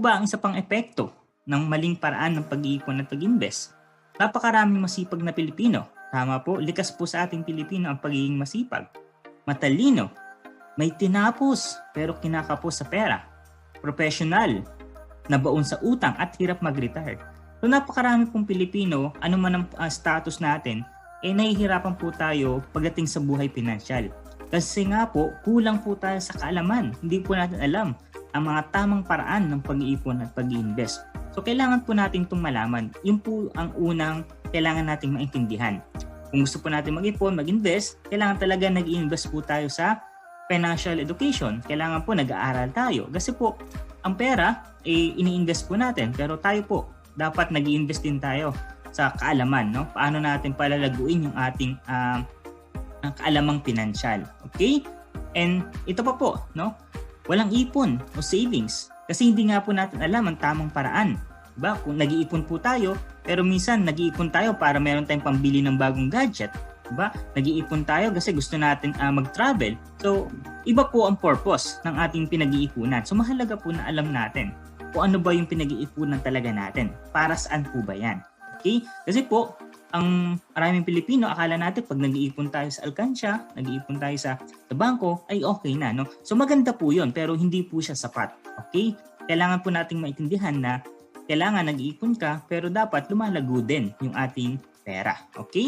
Ba ang isa pang epekto ng maling paraan ng pag-iipon at pag-invest? Napakaraming masipag na Pilipino. Tama po, likas po sa ating Pilipino ang pagiging masipag. Matalino, may tinapos pero kinakapos sa pera. Professional, nabaon sa utang at hirap mag-retire. So napakarami pong Pilipino, ano man ang status natin, nahihirapan po tayo pagdating sa buhay pinansyal. Kasi nga po, kulang po tayo sa kaalaman. Hindi po natin alam ang mga tamang paraan ng pag-iipon at pag-iinvest. So kailangan po natin itong malaman. Yun po ang unang kailangan nating maintindihan. Kung gusto po natin mag-ipon, mag-invest, kailangan talaga nag-i-invest po tayo sa financial education. Kailangan po nag-aaral tayo. Kasi po, ang pera, ini-invest po natin. Pero tayo po, dapat nag-i-invest din tayo sa kaalaman. No? Paano natin palalaguin yung ating kaalamang pinansyal. Okay? And ito pa po, no? Walang ipon o savings. Kasi hindi nga po natin alam ang tamang paraan. Diba? Kung nag-iipon po tayo, pero minsan nag-iipon tayo para meron tayong pambili ng bagong gadget. Diba? Nag-iipon tayo kasi gusto natin mag-travel. So, iba po ang purpose ng ating pinag-iipunan. So, mahalaga po na alam natin kung ano ba yung pinag-iipunan talaga natin. Para saan po ba yan? Okay? Kasi po, ang maraming Pilipino, akala natin pag nag-iipon tayo sa alkansya, nag-iipon tayo sa bangko, ay okay na. No? So maganda po yun, pero hindi po siya sapat. Okay? Kailangan po nating maintindihan na kailangan nag-iipon ka, pero dapat lumalago din yung ating pera. Okay?